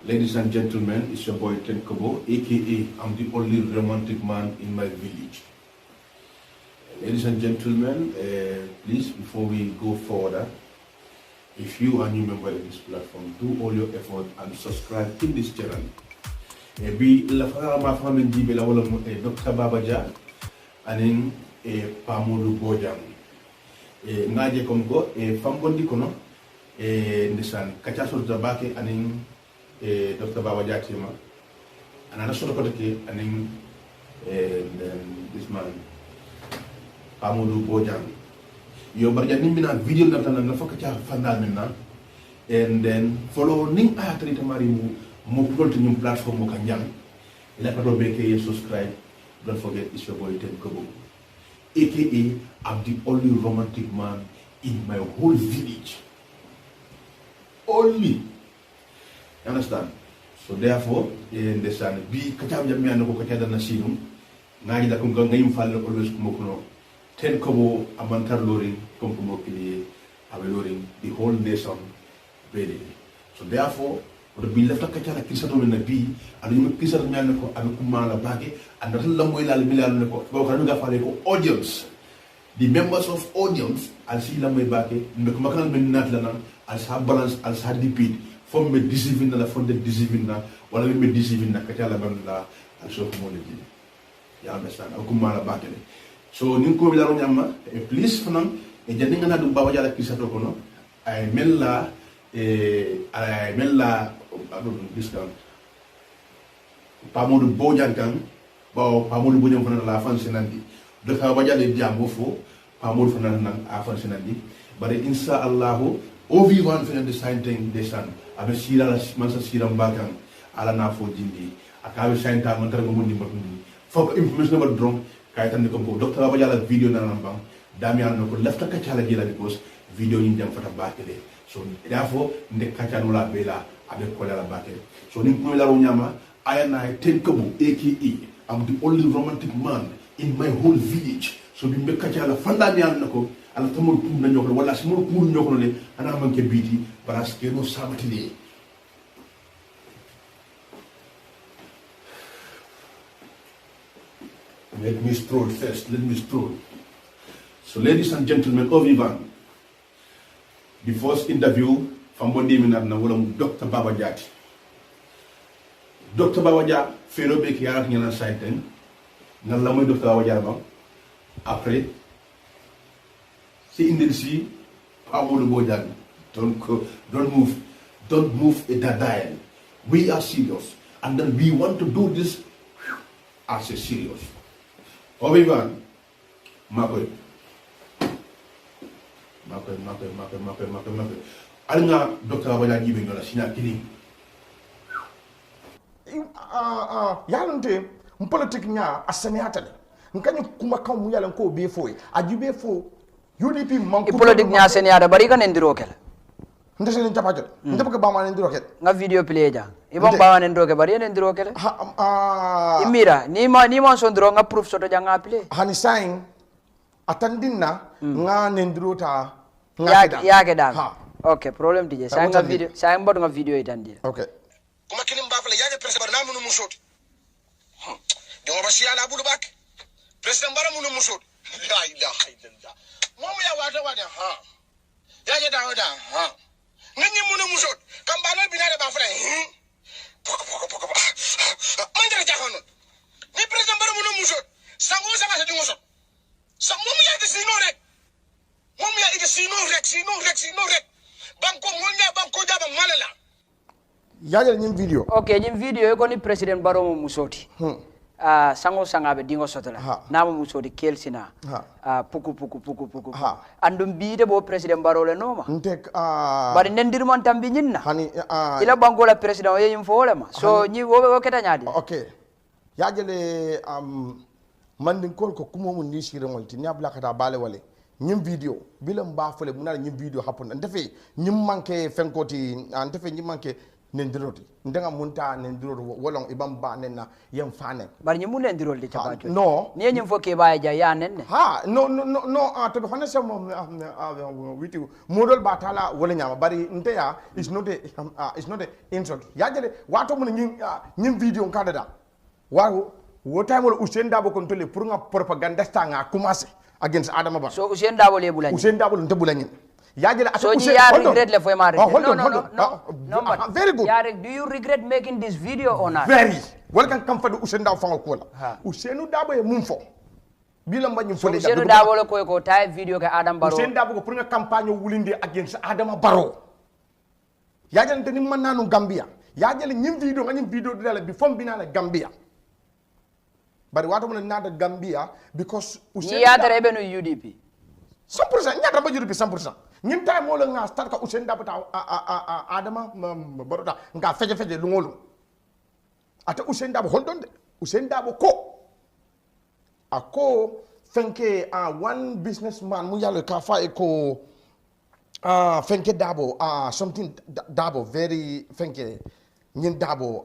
Ladies and gentlemen, it's your boy Ken Kobo, aka I'm the only romantic man in my village. Ladies and gentlemen, please, before we go further, if you are a new member of this platform, do all your effort and subscribe to this channel. Bi la fara ma famin jibe la wala Dr. Babaja anin Pamodu Bojang. Ngaje kom ko fambondi kono ndisan kachaso tabake anin Dr. Babaja tima anana solo ko ke anin this man Pamodu Bojang. Yo barja nimbina video na tan na fakacha fandal minna and then follow ning atri tamari mo put to new platform mo kanjang ila ka do beke subscribe. Don't forget it's your boy Ken Kobo, aka I'm the only romantic man in my whole village. Only. Understand? So therefore, in the sun, be kacham jamian ko kachada na sinum ngai da kung ngayim fall always kumukuno Ken Kobo amantar loring kumukumo kili abeloring the whole nation really. So therefore, the bill left a kachara kisato na bi anu yung kisar nyan ko abe kumala bagi and that lamoy la milal ko ba kanu ga fale ko audience, the members of audience al si lamoy bagi me kumakal men nat la nan al sa balance al sa dipit fom me deceiving na la fond de deceiving na wala me deceiving na kachala ban la al so ko mo le ya understand al kumala bagi. So nin ko bilaro nyama please fanam e jandi nga na du baba jala kisato ko no ay mella discount Pamodu Bojang kan ba Pamodu Bojang fana la fan senandi de ka wajale jambo fo Pamodu fana nan a fan senandi bare insha Allah o vivant fana de sainting de san abe sira la mansa sira mbakan ala na fo jindi akabe sainta man tar mo ndi mbakundi fo information ba drone kay tan ko docteur wajala video nan bang damian no ko lefta ka chala jila because video ni jam fata bakele. So therefore nde kachano la bela abe kola la bakele. So ni ko la nyama ayana Ken Kobo, aka I'm the only romantic man in my whole village. So bi me kachala fanda nyal nako ala tamul pum na nyokolo wala simul pum nyokolo le ana manke biti parce que no sabatile. Let me stroll first. Let me stroll. So ladies and gentlemen, Ovivan, the first interview from Monday minute na wala Dr. Babaja. Dr. Babaja fero be ki yarat ngena saiten na la moy Dr. Babaja ba après si indil si Pamodu Bojang don't move a dial. We are serious and then we want to do this as a serious. Ovivan makoy alnga Dr. Babaja gibe ngola sina kini yalante politique nya asane hatale nkanyi kuma kan mu yalan ko be foy ajibe fo UDP man ko politique nya asane ada bari kan endiro kel ndese ni tapajol ndebe ba man endiro kel nga video play ja ibon ba man endiro ke bari endiro kel imira ni ma so ndiro nga proof soto janga play hani sign atandinna nga nendiro ta yake dan okay problem dije sa nga video sa mbod nga video itandi okay kuma kinin ba fala yaje president na munu musot do ba shi ala bulu bak president bara munu musot la ilaha illallah momu ya wada ha yaje da ngani munu musot kam ba na binare ba fala poko man dara jaxono ni president bara munu musot sango sanga sa dingo sot sa momu ya de sino rek momu ya ide sino rek banko ngonya banko jaba malala yajal nyim video okay nyim video ko ni president baro mo musoti sango sanga be dingo sotola na mo musoti kelsina puku andum biide bo president baro le noma ntek bari nendir mon tambi nyinna hani ila bango la president o yim fole ma so nyi wo keta nyaadi okay yajale mandin kol ko kumo mun ni sire ngolti ni abla kata bale wale nyim video bilam ba fole munala nyim video hapon ndefe nyim manke fenkoti ndefe nyim manke nendiroti ndenga munta nendiroti wolong ibam ba nenna yem fane bar ni mun nendirol di chapa no ni nyim fo ke ba ja ya nen ha no to be honest witi modol ba tala wala nyama bari nteya is not a insult ya jele wato mun nyim video kadada wa wo time wala Usain Dabo kon tole pour nga propaganda nga commencer against Adama Barrow so Usain Dabo le bulani Usain Dabo nte bulani ya jele so you regret le foi mare no very good do you regret making this video or not very wala kan kam fadu Usain Dabo fango ko la Usain Dabo e mum fo bi la mbagn fo le Usain Dabo le ko tay video ka Adama Barrow Usain Dabo ko pour nga campagne wulinde against Adama Barrow ya jele ni man nanu Gambia ya jele nyim video dala bi fom binala Gambia bari wato mun nada Gambia because Usain ya dare be no UDP 100% nyata ba UDP 100% ñim tay mo la nga start ka Usain Dabo ta Adama Barrow nga feje lu ngolu ata Usain Dabo holdon de Usain Dabo ko ako fenke one businessman mu yalla ka fa ko fenke Dabo something Dabo very fenke ñin Dabo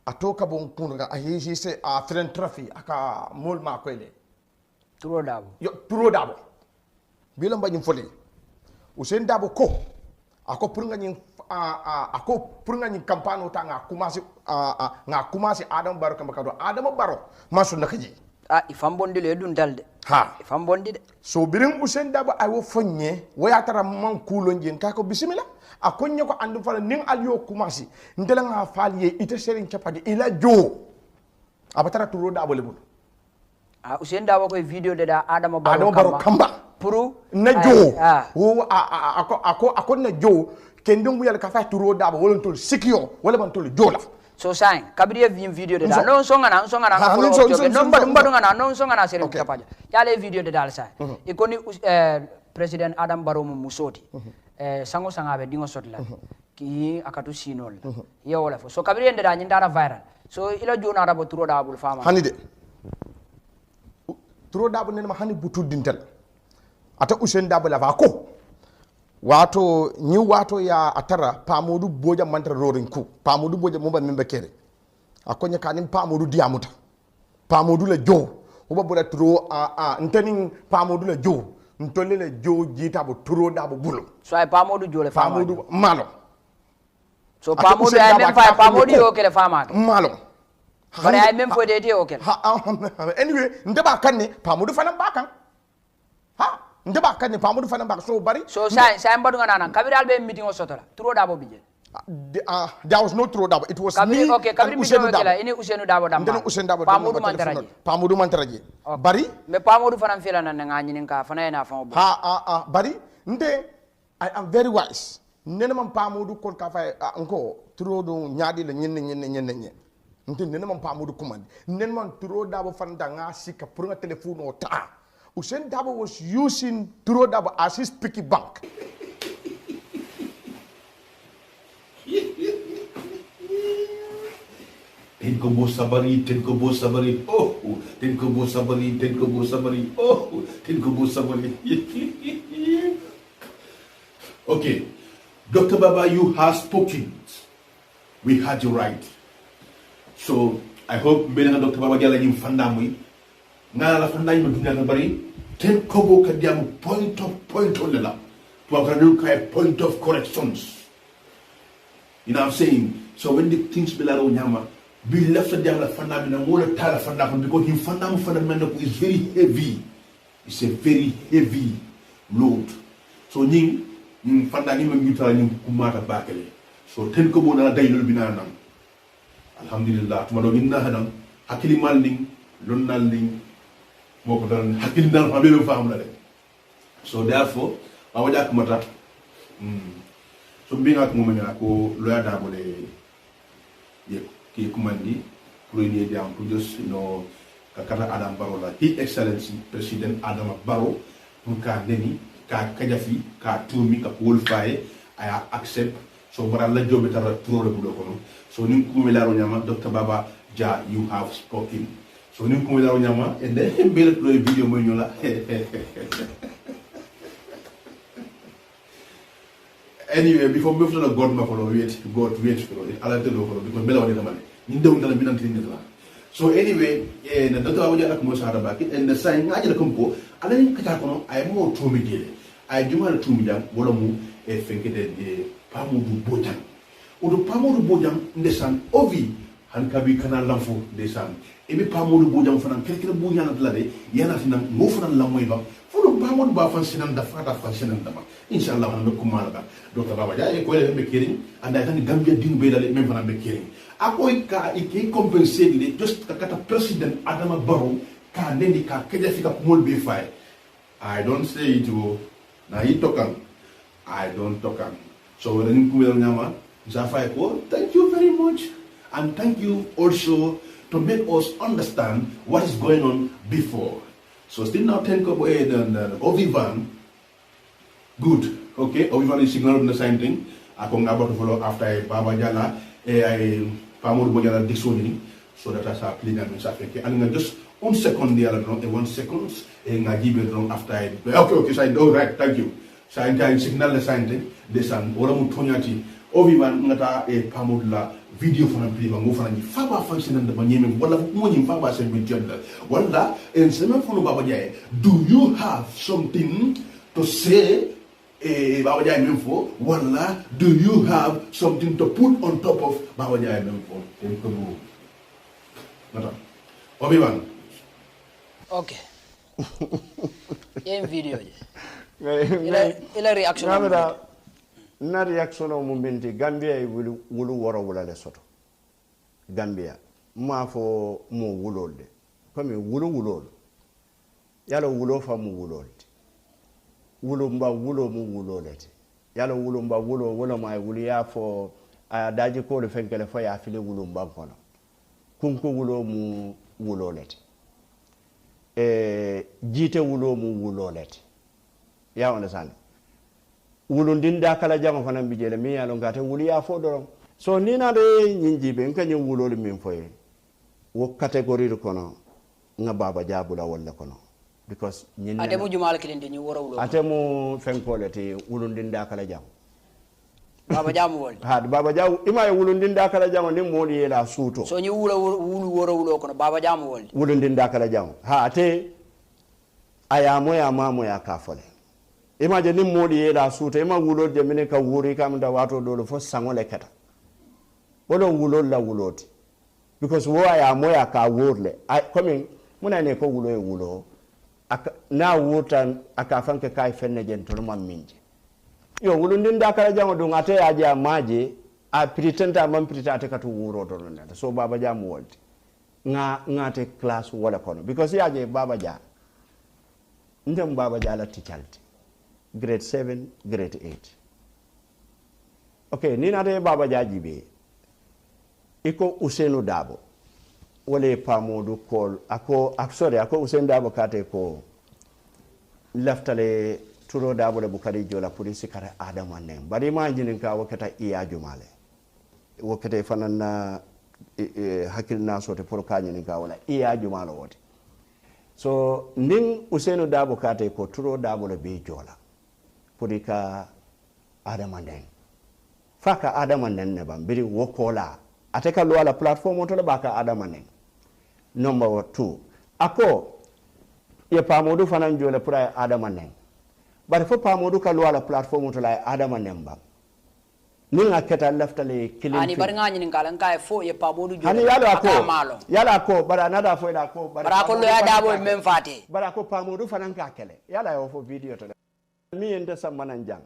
atoka bon kunga ahi se philanthropy aka mol ma kwele Turo Dabo bila mbanyim fole Usain Dabo ko ako purunga nyin kampano ta nga kumasi Adam Barrow kambakado Adam Barrow masu nakaji ifam bondi le dun dalde ifam bondi de so birin Usain Dabo ay wo fonye waya tara man kulo njen ka ko bismillah akonye ko andu fala ning aliyo kumasi ndela nga faliye ite serin capadi ila jo abatara Turo Dabo lebul Usain Dabo ko video de da Adama Barrow kamba puru na jo wo ako na jo kendum bu yalla ka fa Turo Dabo wala tol sikio wala man tol jola so sang kabiri video de da non songa na no mbadu ngana non songa na serin capadi yale video de dal sa ikoni president Adam Barrow mu musoti sango sanga be dingo sotla ki akatu sinol ye wala fo so kabiri ende da nyindara viral so ila jona rabo Turo Dabo fama hani de Turo Dabo nenma hani butu dintel ata Usain Dabo la va ko wato ni wato ya atara pamodu boja mantra rorin ku pamodu boja mo ba membe kere akonya kanin pamodu diamuta pamodu la jo oba bola Turo ntani pamodu la jo ntolle la jo jita bo Turo Dabo bulo so ay pamodu jole fama pamodu malo so pamodu ay même fa pamodu yo kele fama malo bare ay même fo de o kele anyway ndeba kanne pamodu fana bakan ndeba kanne pamodu fana bak so bari so say mbadu ngana kabiri be meeting o sotola Turo Dabo bije there was no Turo Dabo it was me kabiri meeting o kala ini Usain Dabo damba Usain Dabo pamodu mantaraji bari me pamodu fana fela na ngani ninka fana ina fa bari nde I am very wise nene man pamodu kon ka fa nko Turo do nyaadi la nyen nte nene man pamodu command nene man Turo Dabo fanda nga sika pour nga telephone o ta Usain Dabo was using Turo Dabo as his piggy bank Tenko bo sabari oh tenko bo sabari oh tenko bo sabari okay Dr. Baba, you have spoken. We had you right. So I hope mbele Dr. Baba gala nyim fandamui ngala la fandai mo dunya ka bari ten kobo ka diam point of lela to have point of corrections. You know what I'm saying? So when the things belaro nyama be left the diam la fandam na mo la tala fandam because him fandam is very heavy. It's a very heavy load. So nying fanda ni mangita ni kumata bakale so ten ko bona daylol binanam alhamdulillah tuma do minna hadam hakili malning lonnal ning moko dan hakili dal fa be fam la de so therefore awaja kumata so mbinga ko mo ko loya Dabo le ye ki kumandi premier diam to just kakata Adam Barrow la His Excellency President Adama Barrow pour ka neni ka kajafi ka tumi ka wolfaye aya accept so bara la jobe tara Turo Dabo kono so nim ko melaro nyama Dr. Baba Ja you have spoken so nim ko melaro nyama and then bele to video mo nyola Anyway, before we follow God, ma follow wait for it. I'll tell you because Bella was the man. You don't tell me nothing. So anyway, the doctor I was like most hard back and the sign I just come po. I didn't katakono. I more to me. I do want to me jam. Wolamu e fenke de pamudu bojang. Udu pamudu bojang ndesan ovi hankabi kana lamfo ndesan. Ebe pamudu bojang fanan kelkele bojang na blade yana sinan mo fanan lamoy ba. Fudu pamudu ba fan sinan da fata fan sinan dama. Inshallah on do kumala Dr. Baba Jaa ko le be kering anda tan Gambia din be dale même fanan be kering. Akoy ka iki compenser le just kata president Adama Barrow ka nendi ka keja fika mol be fay. I don't say it to na he tokan. I don't tokan. So when you kumel nyama Zafai ko, thank you very much. And thank you also to make us understand what is going on before. So still now 10 Kobo and Ovivan. Good. Okay, Ovivan is signal on the same thing. I come about to follow after Baba Jala, Pamur Bojala disowning, so that as a clean and Safeke. And just 1 second there, 1 second, and I give it after I. Okay, so I know, right, thank you. So I signal the sign thing, this and Oramu Tonyati. Ovivan ngata Pamur la video for an priva mo fana ni faba function and the banyeme wala mo ni faba se be jenda wala en sema funu Baba Jaa do you have something to say Baba Jaa memfo wala do you have something to put on top of Baba Jaa memfo en ko mo ngata Ovivan okay yen video je ila reaction na reaction o mumenti Gambia e wulu woro wula le soto Gambia ma fo mo wulolde comme wulol yalo wulo fa mo wulolde wulo mba wulo mo wulolete yalo wulo mba wulo wala ma wuli ya fo daji ko le fenkele fo ya file wulo mba kono kunko wulo mo wulolete jite wulo mo wulolete ya understand wulundinda kala jango fana bijele mi yalo ngate wuli ya fo dorom so ni na de nyinjibe nkanyi wulol min foye wo category kono nga Baba Jaa bula wala kono because nyin atemu jumal kilinde ni woro wulo atemu fenkolete wulundinda kala jango Baba Jaa mu wol ha Baba Jaa ima wulundinda kala jango ni modi yela suto so ni wulu woro wulo kono Baba Jaa mu wol wulundinda kala jango ha ate ayamo ya mamo ya kafole imagine ni modi yela suto ima wulol je minen ka wuri kam da wato dolo fo sangole keta wolo wulol la wuloti because wo aya moya ka wurle coming muna ne ko wulo e wulo na wutan aka fanke kai fenne jen to mam minje yo wulundin da kala jango do ngate aja maje a pretenda mam pretata ka to wuro to non so Baba Jaa mu wolti ngate class wala kono because yaje Baba Jaa ndem Baba Jaa la tichalti grade 7 grade 8 okay ni na de Baba Jaa jibe iko Ousainou Darboe wole pamodu kol ako Ousainou Darboe kate ko leftale turo Darboe le bukari jola police kare Adama nem bari ma jinin ka wakata iya jumale wakata fanana hakil na sote pour ka jinin ka wala iya jumalo wote so ning Ousainou Darboe kate ko turo Darboe le be jola purika Adama nem faka Adama nem ne bambiri wokola ateka lo ala platform to le baka Adama nen number 2 ako ye pamodu fanan jole pura Adama nen bari fo pamodu ka lo ala platform to la Adama nen ba ni ngaketa leftale kilin ani bari ngani ningalan kai fo ye pamodu jole ani yala ko bara nada fo da ko bara ko lo ya Darboe men fate bara ko pamodu fanan ka kele yala yo fo video to mi ende samanan jang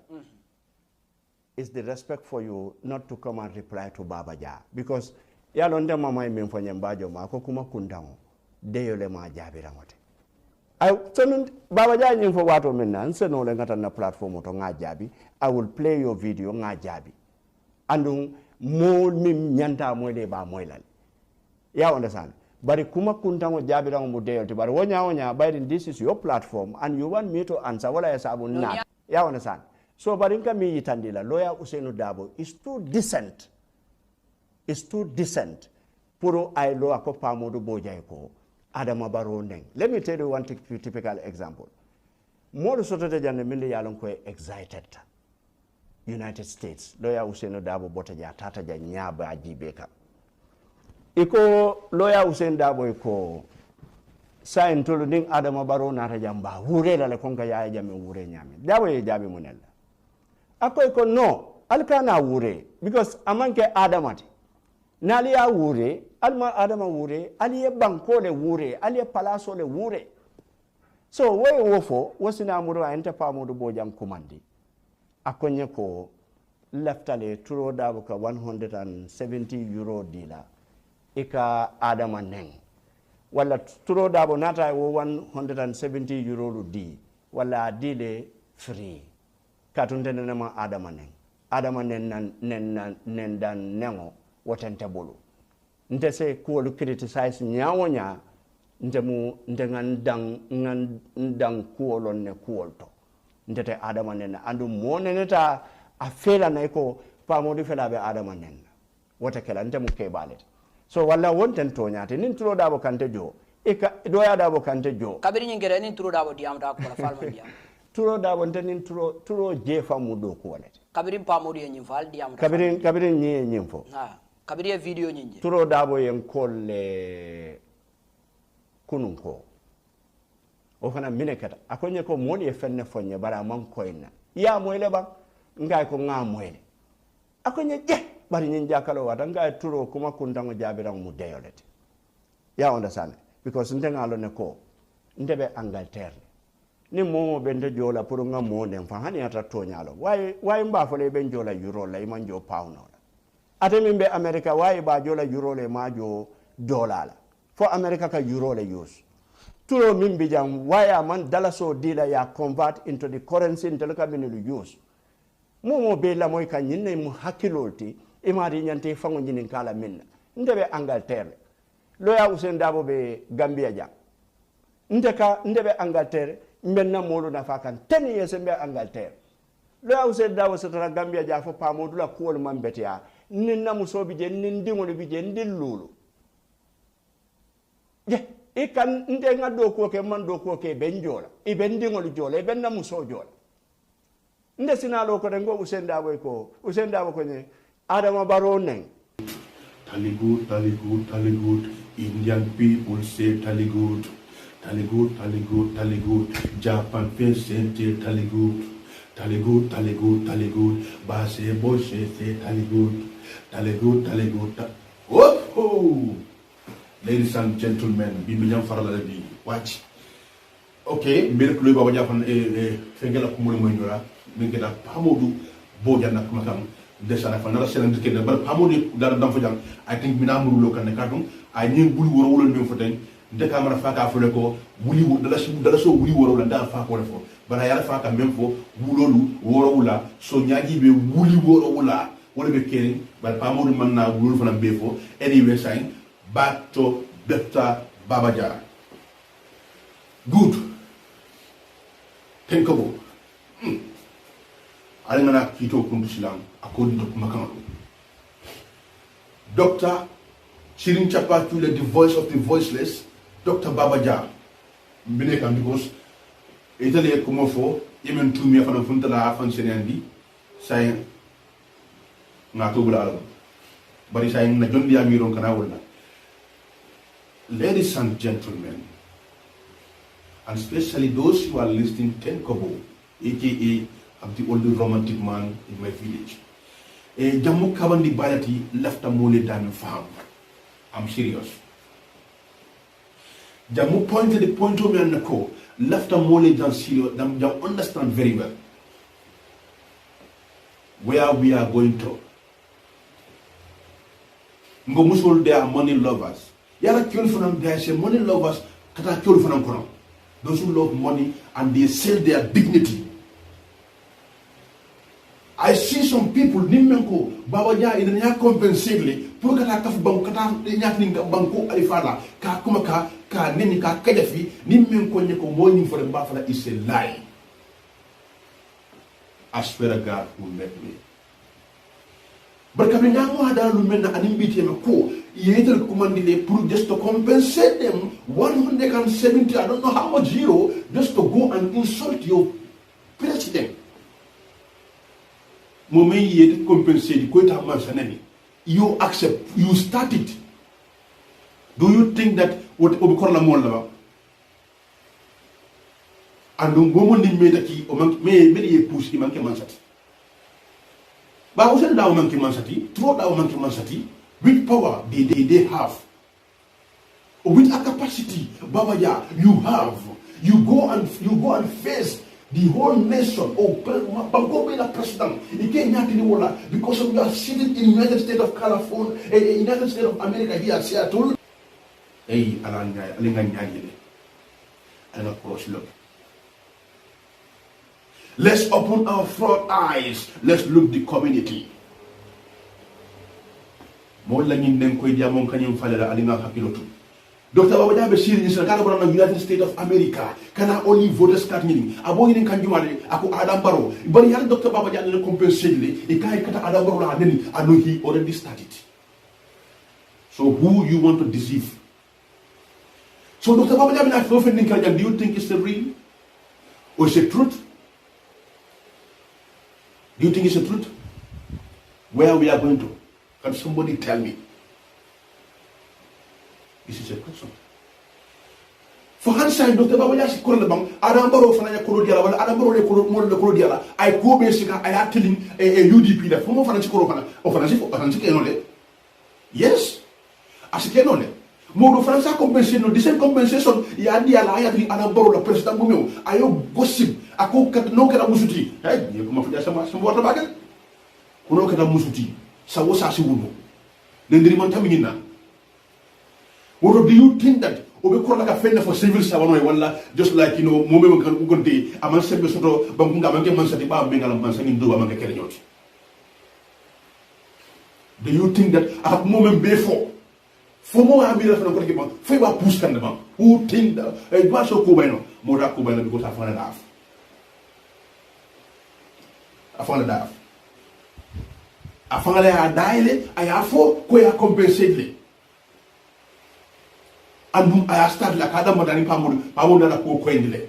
is the respect for you not to come and reply to Baba Jaa because yalo nde mama min fo nyambajo ma ko kuma kundango deyole ma jabira mote ay sonun Baba Jaa nyim fo wato minna nseno le ngata na platform to nga jabi I will play your video nga jabi andung mo mim nyanta moyle ba moylal ya understand bari kuma kundango jabira mo deyole bari wonya bari this is your platform and you want me to answer wala yasabu na ya understand so barinka mi yitandila lawyer Ousainou Darboe is too decent puro ay lo ako pamodu bojay ko Adama Barrow neng. Let me tell you one typical example. Modu sotote jande minde yalon ko excited United States lawyer Usainu Dabo botaja tata ja nyaba ajibeka iko lawyer Usain Dabo iko sain tolu ning Adama Barrow nata jamba wure la konka ya jame wure nyame Dabo ye jabi munella ako iko no alkana wure because amanke Adamati nali ya wure alma Adama wure aliye bankole wure aliye palaso le wure so we wofo wasina amuru enta pamudu bojam kumandi akonye ko leftale turo Dabo ka 170 euro dila ika Adama neng wala turo Dabo nata wo 170 euro di wala dile free katunde nema Adama nen dan nengo watente bolu nte se ko lu criticize nyawonya ndemu ndang ko lon ne ko to ndete Adama nen andu moneneta a fela na ko pamodi fela be Adama nen wata kala ndemu ke balet so wala wonten to nyaate nin turo Dabo kante jo ika do ya Dabo kante jo kabiri nyingere nin turo Dabo diam ta ko la falma diam turo Dabo nin turo je famu do ko walete kabiri pamodi yen fal diam kabiri nyi nyimfo ha kabiri video nyinje turo Dabo yen kolle kununko o fana minekata akonye ko moni e fenne fonye bara man koyna ya moyle ba ngay ko nga moyle akonye je bari nyin jakalo wata ngay turo kuma kundango jabiran mu deyolete ya understand because ndenga lo ne ko ndebe Angleterre ni momo bende jola pour nga mo den fa hani ata tonyalo why mba fole ben jola euro la iman jo pound la ate mimbe America why ba jola euro le ma jo dollar la for America ka euro le use turo mimbi jam why man dollar so dila ya convert into the currency into ka benelu use momo be la moy ka nyinne mu hakiloti e mari nyante fango nyinin kala minna ndebe Angleterre loya Usain Dabo be Gambia jam ndebe Angleterre mbenna molu na fakan 10 years mbe Angleterre loya Usain Dabo setara Gambia ja fo pamodu la ko man betia ninna musobi je nindingol bi je ndillulu je ikan ndenga do ko ke man do ko ke benjola e bendingol jola e benna muso jola nde sinalo ko dengo Usain Dabo ko ne Adama Barrow neng Taligut. Indian people say Taligut. Japan people say Taligut. Base boy say Taligut. Oh! Ladies and gentlemen, Bimilian Faralabi, watch. Okay, Miracle Baba Japan, Fengela Kumul Munura, Minkeda Pamodu, Bojana Kumakam. Desana fanara selen dikene bar pamodi dara dam fajam I think mina muru lo kan kadum ay ni buli woro wolo mi foten de camera faka fole ko buli dala so buli woro la da fa ko fo bana yala faka même fo wulolu woro wula so nyaaji be buli woro wula wala be kene bar pamodi man na wulu fana be fo anyway saying back to Dr. Baba Jara good think about alingana kito kuntu silam according to Makano. Dr. Chirin Chapatule, the voice of the voiceless, Dr. Baba Jara. Mbineka because Italy kumofo yemen tumia fana funta la afan senendi say ngato bula bari say na jondi amiron kana wala. Ladies and gentlemen, and especially those who are listening, Tenkobo, aka I'm the only romantic man in my village. Jamu kabandi balati left a mole dami farm. I'm serious. Jamu pointed the point of me and the co left a mole down serious. Jam understand very well where we are going to. Ngomusol, they are money lovers. Yara kill for them, they say money lovers. Kata kill for them kono. Those who love money and they sell their dignity. I see some people nimenko Baba Jara ina nya compensate pour kata kaf banko kata nya ninga banko alifala ka kuma ka nini ka kajafi nimenko nyeko moyi for the bafala is a lie. I swear to God who met me. But kabinga mo ada lu menna animbiti me ko yetel kumandile pour just to compensate them 170 I don't know how much euro just to go and insult your president. moment you compensate quota mansanani. You accept, you start it. Do you think that what Obukola Mola and the woman in Medaki or may push him and Mansati? But I was saying that Monkey Mansati, throughout our Monkey Mansati, which power did they have? Or with a capacity, Babaya, you have. You go and face the whole nation. Oh, Bango be the president. He can't get in the world because we are sitting in the United States of California, United States of America here, Seattle. Hey, look. Let's open our front eyes. Let's look the community. More than in them, Koyamon Kanyam Falera Alina Hakilotu. Dr. Babajia Bashir is a United States of America. Can I only voters card meaning? A boy in Kanjumari, Aku Adam Barrow. But he had Dr. Babajia and compensate. He can't cut Adam Barrow and then I know he already started. So who you want to deceive? So Dr. Babajia, do you think it's the real? Or is it truth? Do you think it's the truth? Where we are going to? Can somebody tell me? This is a question. For hindsight, Dr. Babajia si kuro lebang, Adam Barrow fananya kuro diala, wala Adam Barrow le kuro diala. I go basically, I am telling a UDP that from fananya kuro fana, o fananya kenole. Yes, as kenole. Modo Fransa compensation, the same compensation. Ya diala ayat li Adam Barrow la president bumio. Ayo gossip, ako kat no kena musuti. Hey, you come after sama water bagel. Kuno kena musuti. Sawo sasi wuno. Nendiri mantamina. What do you think that we call like a fender for civil servant wala just like moment kan ugonte aman sembe soto bangunga manke mansati ba bengal mansani ndo amanke kerenyoti. Do you think that at moment before for more amira fana ko ke fe ba push kan ba who think that e ba so ko bayno mo da ko bayno because afana daf afana la daile aya fo ko ya compensate le and I start like Adam Madani Pamuda ko kwendile.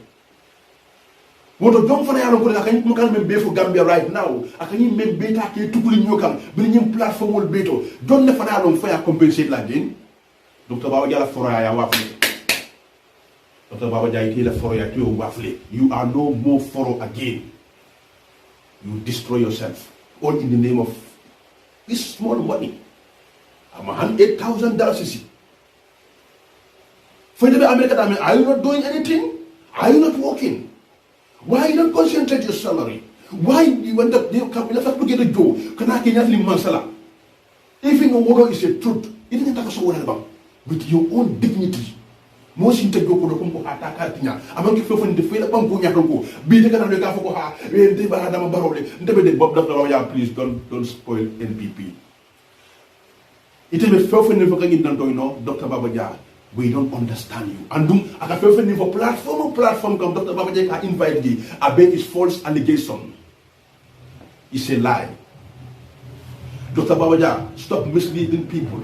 Woto don't for yalo ko kan mo kan membe for Gambia right now. Akani membe ta ke tukuli nyokam bring platform wol beto. Don't ne fana don fa compensate la din. Dr. Babajia la fora ya wafle. Dr. Babajia ite la fora ya tu wafle. You are no more foro again. You destroy yourself all in the name of this small money. I'm $8,000 is it. For the American, are you not doing anything? Are you not working? Why you don't concentrate your salary? Why you want to come get a job? Can I get mansala? Even though is a truth, it isn't a so about with your own dignity. Most in the go to Kumpuhata, among you from the fail upon Punyakongo, be the kind of Gafoha, and the Bahadama Barole, the Bob Dr. Please don't spoil NPP. It is a fair for Dr. Babajia. We don't understand you. And I can feel for platform come Dr. Babajia can invite you. I bet it's false allegation. It's a lie. Dr. Babajia, stop misleading people.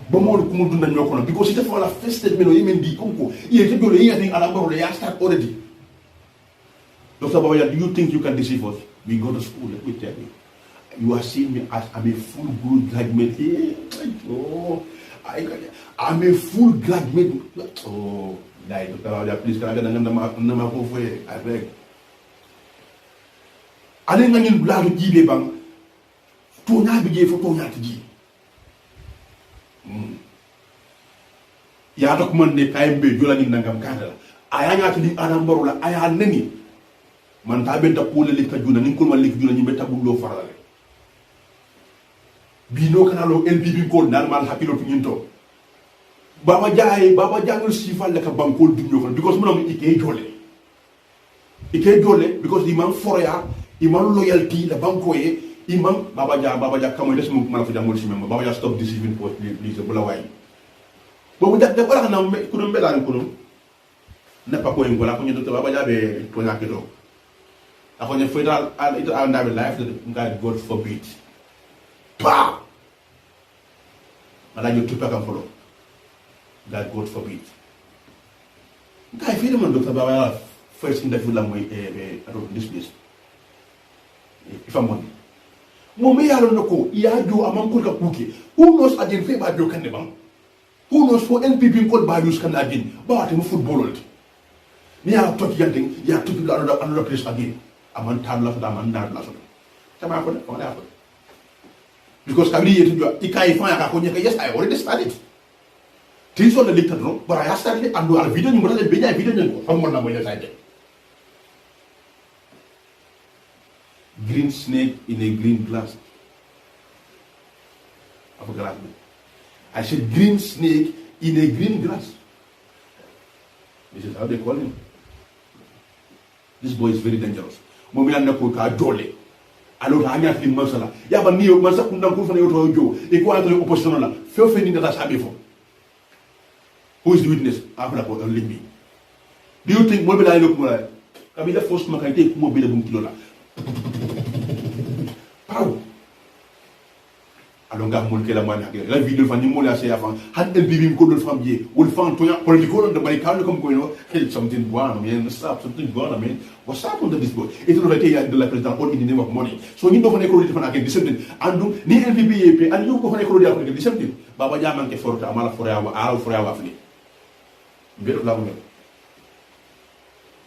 Because it's for a first statement, even the Congo. Start already. Dr. Babajia, do you think you can deceive us? We go to school, let me tell you. You are seeing me as I'm a full good graduate. Oh, I'm a full graduate. Oh, Dr. Babajia, please can I get a number for you? I beg. I didn't know blood to give bang. To not be for Tonya to give. Ya document KMB Jolani Nangam Kandala. I am at the Anamborola. I had many. Mantabenta Pula Lika Juna, Ninkuma Lik Juna, Metabulo Farale. Bino Canalo LPP called Narmal Happy Opinto. Baba Jangle Sifa like a Banko Dunyo because Mom Ike Jole. Ike Jole because the man for ya, Iman loyalty, the Bankoe, Imam Babaja, come on, let's move Malafidamol. Babaja, stop deceiving for please, Bulawai. But with that, the one now couldn't be done. Never going to Babaja, Ponakito. Upon your federal and I will life that God forbid. Pah! And I you to pack and follow. That God forbid. Guy, Dr. Babajia first in the film this place. if I'm money. Mome yalo noko ya do amam ko ka kuke. Who knows again fe ba do kan de bang? Who knows for NPP ko ba use kan again? Ba te mo football olti. Ni ya to yanding ya to another place again. Aman tabla so da man na la so. Sama ko de ko na ko. Because kabri yetu jo ikai fa ya ko nyeka yes I already started. Things on the little no, but I started and do a video you must be a video from one number side. Green snake in a green glass. I said green snake in a green glass. This is how they call him. This boy is very dangerous. Momiana Koka Dole. I don't hang out in Masala. Yaba Neo Masakunda Kufana Yoto, equal to the oppositional. Feel feeling that I before. Who is the witness? Only me. Do you think mobile I look more? Kabila force can take mobile bunkilola. Pow. I don't got more killer man again. La video from the Mola say, had the living code from ye, will find political on the Barricade come going, hey, something one, I mean, stop, something one, I mean, what's happened to this boy? It's not like the president all in the name of money. So you go for a credit from again, the same thing. And do the NPP and you go for a credit again, the same thing. Baba Yaman for Amala for our free. Better love me.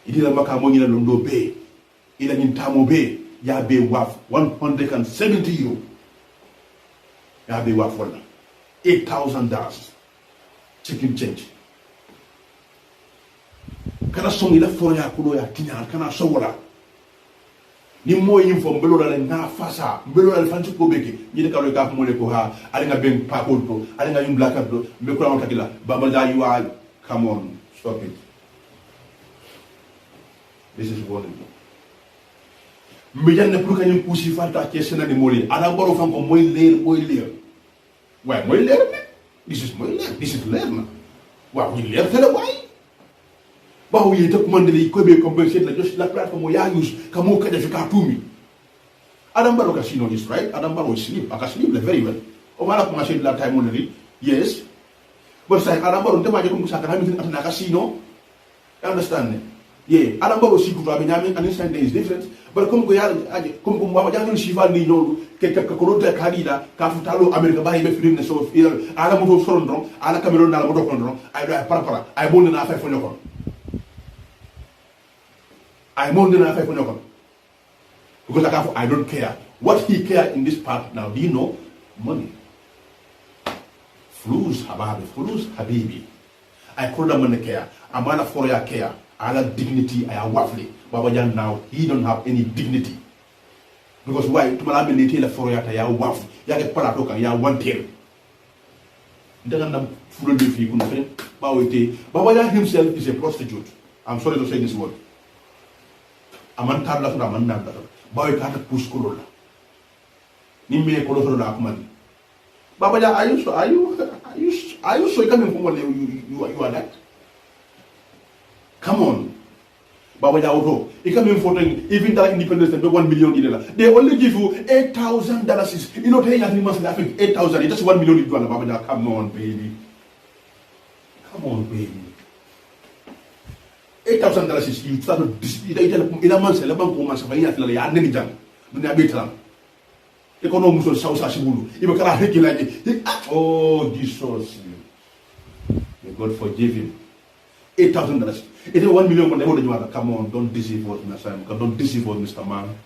It is a Macamoni Lundo Bay. Il a in Tamo Bay. Yabe Waf 170 euro. Yabe Waf $8,000. Chicken change. Kana song ila for ya kudo ya tinya kana sowola. Ni mo info mbelo la na fasa mbelo la fanci ko beke ni de ka lo ka mo le ko ha ali nga ben pa ko to ali nga yum black do me ko la takila baba da you are. Come on, stop it. This is warning. Mbejan ne pour que ñu poussi fanta ci sénane mo li ada boro fam ko moy leer way moy leer this is moy leer this is leer na wa ñu leer tele way ba wi te ko mandeli ko be compenser la just la plateforme ya use kamo ka def ka tumi adam baro ka sino is right adam baro sleep aka sleep very well o mala ko marché de la time on yes. But say Adam Baro tema jago musaka na mitin atana casino. You understand? Yeah, Adam Baro si kutu abinyami and inside is different. But come go yale come go mama jangu shifa ni no ke ko ta kadida ka futalo America ba ibe film ne so ala mo to sorondron ala Cameroon na mo to kondron ay do para ay bonde na fa fonyo kon. I bonde na fa fonyo kon. Because I don't care. What he care in this part now, do you know? Money. Flus habibi. I call them money care. Amala for your care. Ala dignity I am waffly. Baba Jan now he don't have any dignity. Because why? To malabi ni tela for your ya waffle. Ya get paratoka ya one tail. Then I'm full of the kuna friend. Baba Jan himself is a prostitute. I'm sorry to say this word. Aman tabla to aman nanda. Baba kata push kolola. Nimme kolola na akuman. Baba Jan, are you so coming from what you are that? Come on. Baba Jan auto. You come in for even that independence and $1 million. They only give you $8,000. You know, they have months laughing $8,000. It's just $1 million. Baba Jan, come on, baby. Come on, baby. $8,000 is you start to in a month, a bank woman, so I need them. Economics of South Ashibulu. Oh, Jesus. May God forgive him. $8,000. It is $1 million. Come on, don't deceive us, Mr. Man. Don't deceive us, Mr. Man.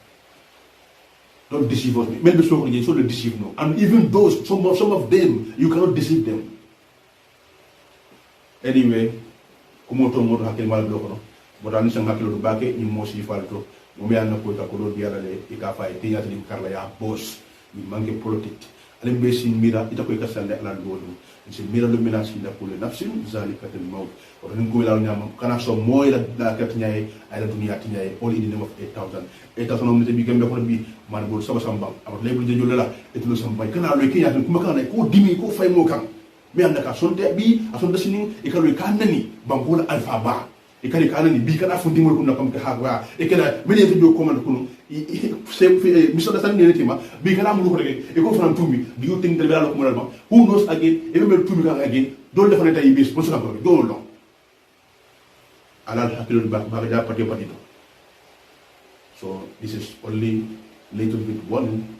Don't deceive us. Maybe so you should deceive no. And even those, some of them, you cannot deceive them. Anyway, kumoto moto hakil mal bloko. Botani sang hakil bake ni mosi falto. Mumia na ko ta ko do diala le ikafa e tinya tin karla ya boss. Ni manke politique. Ale mbesi mira ita ko ikasande ala dodu. C'est mira le menace na pour le nafsin zalikatul maut. Ko ni ko la nyama kana so moy la kat nyaay ay la dunya tinyaay all in the name of 8,000. 8,000 on bi gembe ko bi man bo saba samba. Abot lebul je jolela etulo samba. Kana lo kinya kuma kana ko dimi ko fay mo kan. Me anda ka sonte bi asonde sini e kalo kanani bangola alpha ba. E kali kanani bi kana fundi mo kunna kam ka hawa e kala mele to do command kunu se miso da tan netima bi kana mu ko rek e ko fana tumi do you think the bela ko mo who knows again e be tumi kan again do defane tay bis mo sa ko do lo ala hakilul ba ja patio patito. So this is only little bit warning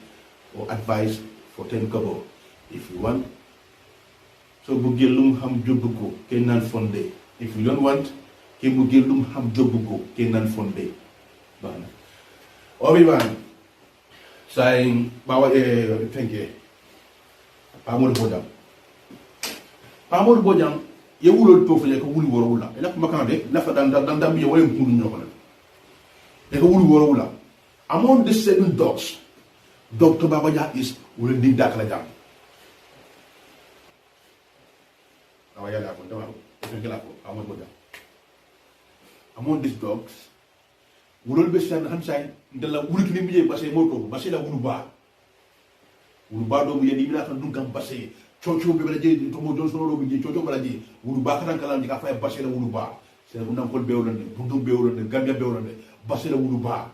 or advice for 10 kobo. If you want, so bugelum ham jobugo kenan fonde. If you don't want, ke bugelum ham jobugo kenan fonde. Bana. Obi-Wan, saying, Bawa, thank you. Pamol Bojam. Pamol Bojam, you will to for like a woolly warula. Enough Macande, left than be away in Puno. Like a woolly warula. Among the 7 dogs, Dr. Babaja is will need that like that. Among these dogs, wulol be sen han say ndela wulut ni biye basé moto basé la wuluba do mu yedi mina tan dungam basé chocho be bala je to mo don solo be je chocho bala je wuluba kan kala ndi ka fay basé la wuluba c'est bu nam ko bewlande bundu bewlande gambia bewlande basé la wuluba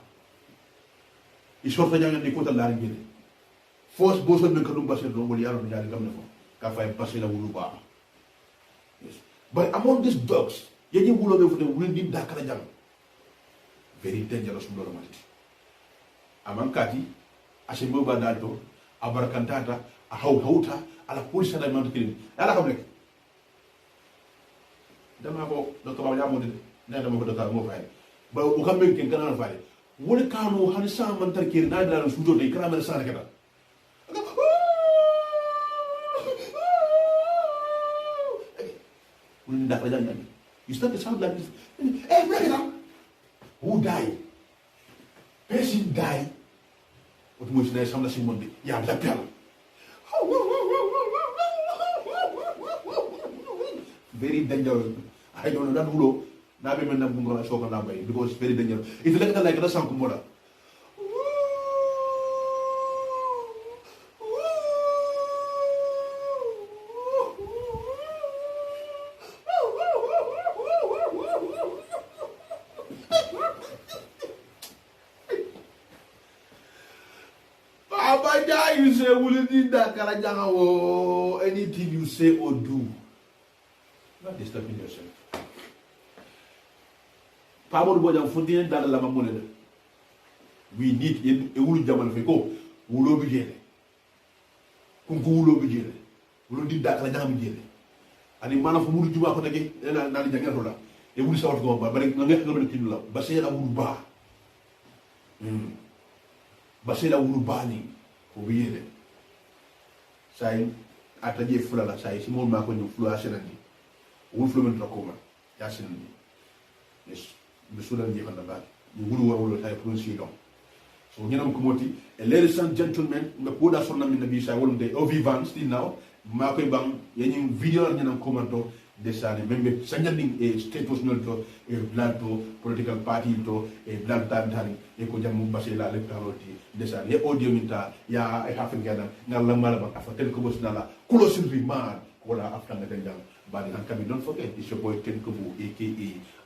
i sorta nyanga ni ko tan la ngene force bo so be ko dum basé do woli yaro nyaari gam na fo ka fay basé la wuluba. Yes, but among these dogs yedi wulo be fu de wulin di dakala jam very dangerous mloromati amankati ashimbo badato abarakantata a hauta ala police da man kini ala xam nek dama ko do ko ba mo de na dama ko do ka mo fay ba o xam ken kana fay woni kanu han sa man tarkir na dala sudo de kala mel sa rekata woni da fa jani you start to sound like this who died? Person died. What much nice some lessons Monday? Yeah, that girl. Very dangerous. I don't know that who. Now we may not go to show because it's very dangerous. It's like a song kumora. You say, will you need that Kalajanga or anything you say or do? Not disturbing yourself. Pamor Bojang Fontaine Dada Lama Moneda. We need a wool Jaman Feko, Wulo Bigele. Kunku Wulo Bigele. Wulo did that Kalajanga Bigele. And the man of Mulu Juba Kotaki, Nali Jangarola, a wool South Gomba, but I'm not going to kill up. Basela Wuluba. Basela Wulubani. Obiyele say ataje fulala say si mon ma ko ñu flu asenandi wul flu men rakoma yasenandi yes be sudan di xanda ba ñu wulu wawul tay prononcer donc so ñenam ko moti ladies and gentlemen me ko da sonna min nabi say wolde o vivant still now ma koy bang yeñu video ñenam commento desane membe sanjanding e status nolto e blanto political party to e blanta tani e ko jamu basela le paroti desane e audio minta ya e hafen gana ngalla mala ba afatel ko bosnala closely man wala after nga jang badi han kami don't forget it's your boy Ken Kobo aka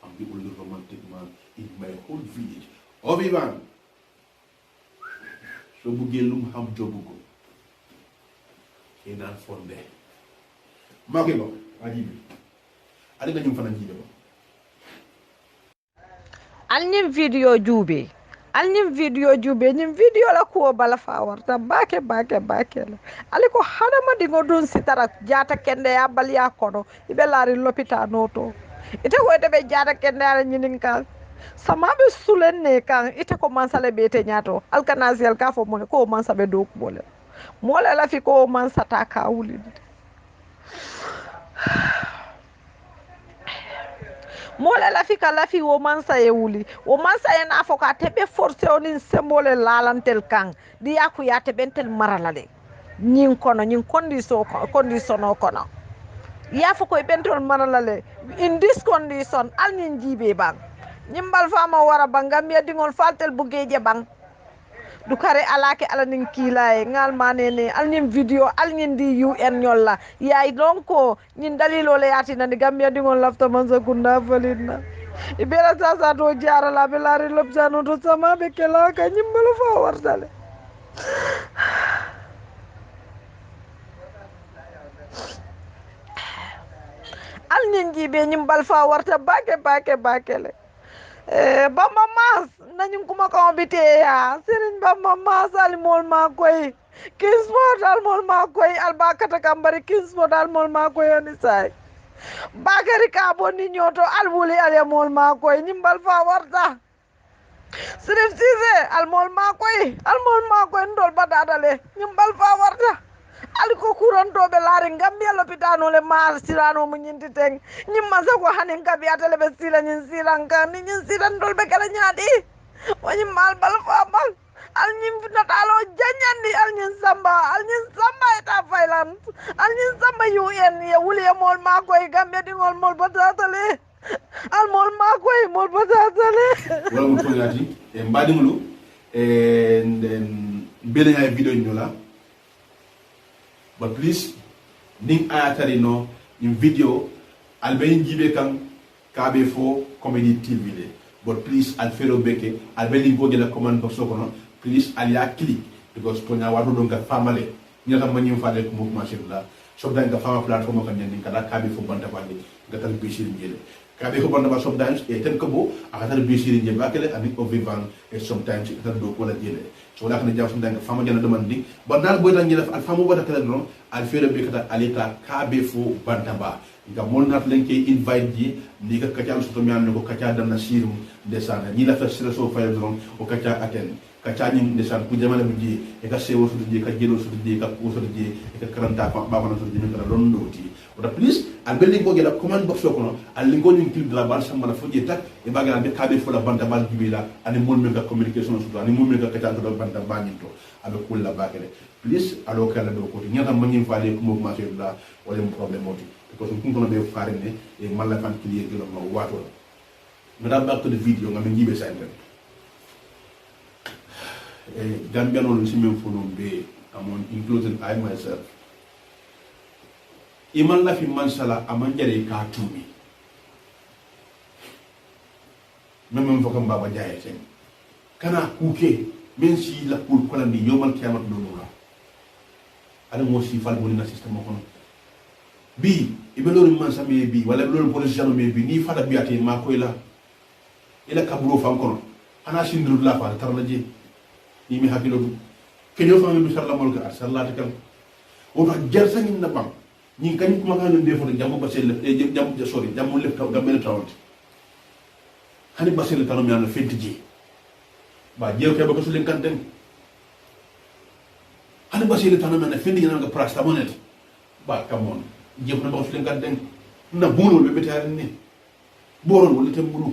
I'm the only romantic man in my whole village Obi-Wan so bugelum ham jobugo enan fonde magelo ajibi ali dañu fana jibe ba alnim video jube nim video la ko bala fa warta bake la ali ko hadama di ngodon sitara jata kende ya bal ya kono ibe lari lopitano to ite ko de be jata kende ala nyinin kan sama be sulen ne kan ite ko mansale be te nyato alkanasiel ka fo mo ko mansabe do ko mole la fi ko mansata ka wuli mola lafika lafi wo mansa ye wuli wo mansa ye na foka tebe forcé onin sembole lalantel kan di yaku ya tebentel marala de nyin condition o kono ya foko bentol marala le in this condition al nyin jibe bang nyimbal fama wara bangam ya dingol faltel bugeje bang du kare alake alanin kilaye ngal manene alnin video alnin di UN nyolla yaay lonko nyin dalilo le yatina ni gambia dingol lafta manza kunda validna ibera sasa do jara la belari lopjano to sama be kala ka nyimbalo fa wartale alnin jibe nyimbal fa warta bake le Bamba Mass nañu kuma ko bité ya Serigne Bamba Mass al mol ma koy Kingsford al mol ma koy albakata kambari Kingsford al mol ma koy oni say Bakari ka bonni nyoto al wuli al mol ma koy nimbal fa warta Sirif Cissé al mol ma koy ndol badadale nimbal fa warta aliko kurantoɓe laari Gambia lopitanole maar sirano mo ñinti teng ñimma sago hanen kabi atele ɓe sila ñin silanka ni ñin silantol ɓe kala ñaaɗi o ñimma al bal famal al ñin natalo jañandi al ñin samba eta faylan al ñin samba UN ye wuli e mol makoye Gambia ɗingol mol batatale al mol makoye mol batatale wala mo toñati e mbaɗimolu e mbeɗa ha vidéo ñola. But please, ning ayatari no in video albe jibe kan kabe fo comedy TV le. But please al fero beke albe lingo de la command box kono please al ya click because to nya wado don ka famale ni ta manyim faale ko mo la so dan ka fama platform kan ni kada kabe fo banta bandi gatal bishir ngele kabe ko banda ba sometimes e ten ko bo akatal bishir ngele bakele ani o vivant et sometimes ta do ko la jele so la kana jaw so dan ka fama jana demandi bandal boy tan ngele al famu bada kala non al fere be kata alita kabe fo banta ba nga molnat lenke invite ji ni ka kacal so to mi ko kaca dan na sirum de sana ni la fa sira so fa don o kaca aten kaca ni de san ku jamana bu ji e ka sewo so ji ka jelo so ji ka ko so ji e ka karanta fa ba na so ji ka don doti oda please al belli ko gela command box ko no al lingo ni clip de la bar sama la fo ji tak e ba gala be kabe fo la banta bal jibila ani mol me ka communication so ani mol me ka kaca do banta ba ni to abe kul la ba gele please alo kala do ko nyata mangin faale ko mo ma la wala mo problème oti because we couldn't be far in a malafan clear girl of water. But back to the video, I'm going to give a second. Gambian on Simon Fulon Bay, among including I myself. Iman Lafi Mansala, Amanjari Katumi. Memon Vokam Baba Jaya saying, Kana Kuke, Mensi La Pul Kolandi, Yomal Kiamat Lula. I don't want to see Falbon system of bi ibelori mansa me bi wala ibelori politician me bi ni fada biate ma ko ila kaburo fan kono ana sindru la fa tarlaje ni mi hakilo du kenyo fa mi sallallahu alaihi wa sallam kan o to jersa ni na bam ni kan kuma kan de fo jamu basel jamu sorry jamu le taw gamel tawnt hani basel tanu mi ana fentiji ba jew ke ba ko sulen kan den hani basel tanu mi ana fendi na nga prasta monet ba kamon jëm na ba fi nga den na bulu be betare ni boron wala tembulu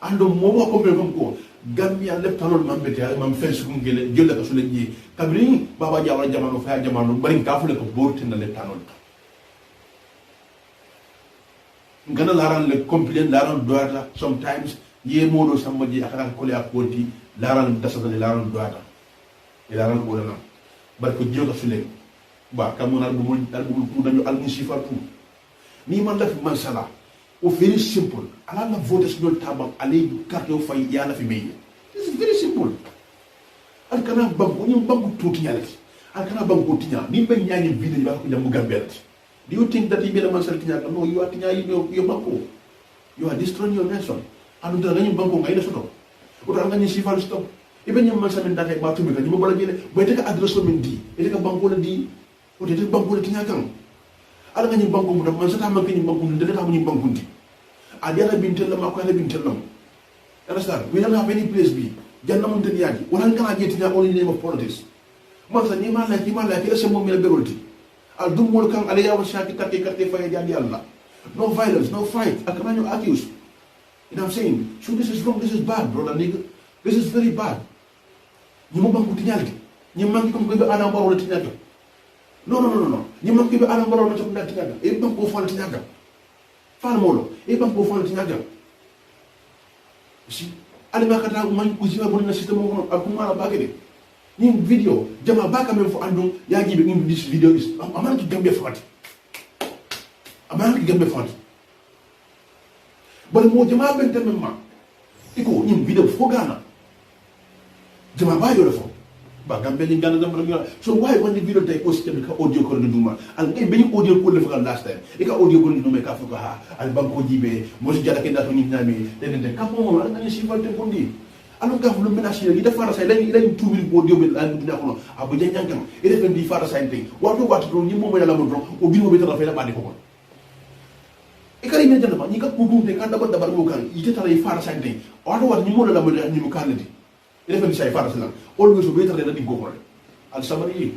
ando mo ko be ko Gambia le talol man betare man fensu ngele jël ka su le ji kabri baba jawara jamano fa jamano bari ka fu le ko borti na le talol ngana laran le complain laran doata sometimes ye modo sambaji akara ko le akoti laran dasata le laran doata e laran ko na bar ko jël ka su le ba kamona bu ku dañu al sifatu ni man la fi man sala o very simple ala la vote sur le tabak ale carte fay ya la fi mey it's very simple al kana banko ni banko tuti nyalati al kana banko tinya ni ben nyaani video ba ko jamu gambelati do you think that you be man sala tinya no you are tinya you banko you are destroying your nation anu da ngani banko ngai na soto o da ngani sifal stop ibe nyam man sala ndake ba tumi ka ni mo bala jele boy te ka adresse min di e ka banko la di o de banko le tinya kan ala ngani banko mu da man sata man kini banko de ta mu ni banko ndi a dia la bintel la ma ko la bintel lam understand we don't have any place be janna mun den yaji wala ngana je tinya only name of politics man sa ni ma la ki se mo mi la berolti al dum mo kan ala yawa shaki karte fa ya di Allah no violence no fight akana you accuse you know what I'm saying so this is wrong, this is bad brother nigga, this is very bad ni mo banko tinya ni mangi ko be ana baro tinya no ni mangi be ana baro to na tinya e banko fa tinya fal molo e banko fa tinya si ali makata man ujiba bon na system mo akuma la bagede ni video jama baka men fo andum ya jibe in this video is amana ki gambe fati bal mo jama ben temma iko ni video fo gana jama ba yo fo ba gambe li ngana dam ram so why when the video tay ko system ka audio ko nduma al ngay be audio ko le fa last time e ka audio ko nduma ka fa ha al banko jibe mo si jada ke da to ni nami den ka mo al ngani si falte bondi alo gaf lu menace ni defara say lañu 2 minutes audio be la dina ko no abu janjam e def ndi fara say tay wato wato ni mo mo la mo do o bi mo be ta fa la ba de ko e kari men janda ba ni ka ko dum de kan da dabar mo kan ite tara e fara say tay wato wato ni mo la mo ni mo kan di e def ndi say fara say always be tara da di go ko al sabari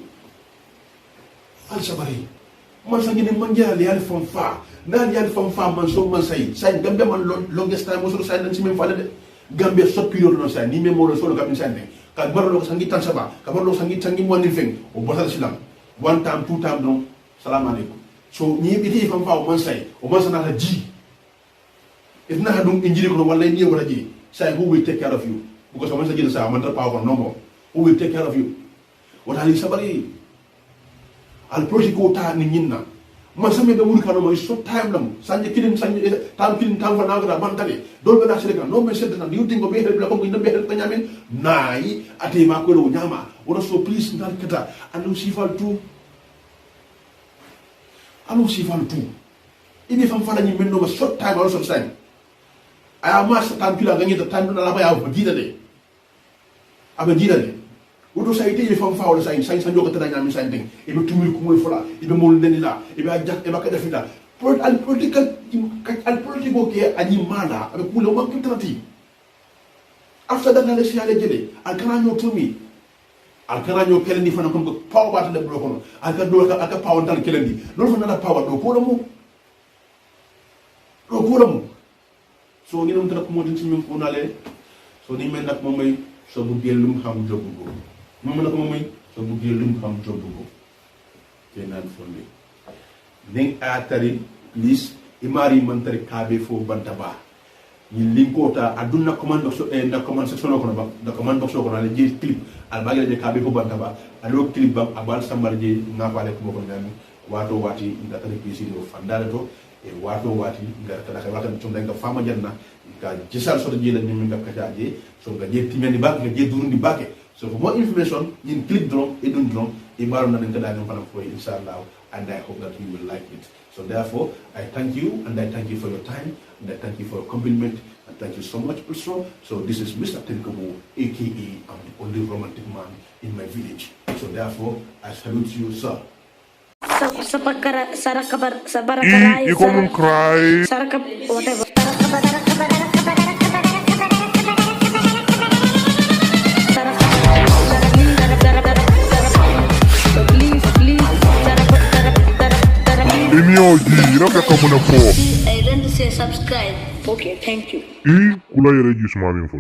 man sa ngene man jara yal fam fa na yal fam fa man so man say gambe man longest time mo so say dan ci men fa de gambe so period no say ni men mo so gambe say ka baro lo sangi tan saba ka baro lo sangi mo ni feng o botal silam one time two time don salam alaikum so ni bi fam fa o man say o man sana ji if na dum injiri ko wala ni wala ji say who will take care of you because man sa jina sa man ta power no more who will take care of you what ali sabari al projiko ta ni nyinna man sa me be muri kanu mo so time lam sanje kidin tam fa nagra ban tale dol be na sele kan no me sed na you think go be help la ko ngi be help nyamen nay ate ma ko ro nyama wona so please ndal kata anu sifal tu ibi fam fala ni men no ma short time also time aya ma sa tam kila gangi ta time na la ba ya ba dida de wodo say te fam fa wala say sanjo ko tana nyami say ding ibe tumul ko moy fola ibe mol ndeni la ibe ajak e ba ka defita al political ke ani mala abe kula ma kitrati after that na le siale jele al kananyo tumi al kananyo kelendi fana ko power bat le bloko no al ka do ka power dal kelendi lolu fana na power do ko mo so ngi non tra ko modin ci min ko nale so ni men nak momay so bu gelum xam jobu go mom nak momay so bu gelum xam jobu go kenan fonde ning atari please imari mantari kabe fo bantaba ni linkota aduna command box na command section ko ba da command box ko na je clip al bagale je kabe fo bantaba alo clip bam abal sambar je na fale ko ko ngami wato wati inda tari pc do fandale to e wato wati ngar kada ka watan tum nga fama janna ka jisal so je la nyum nga kata je so nga je timeni bak nga je durundi bake so for more information in click drone e dun drone e baro na nga da ngam fana fo inshallah and I hope that you will like it. So therefore, I thank you and I thank you for your time and I thank you for your compliment and thank you so much also. So this is Mr. Tenkobo, aka I'm the only romantic man in my village. So therefore, I salute you, sir. You gonna cry? Whatever. Gira que como no po. I don't say subscribe. Okay, thank you. Y kula yere jisma min folo.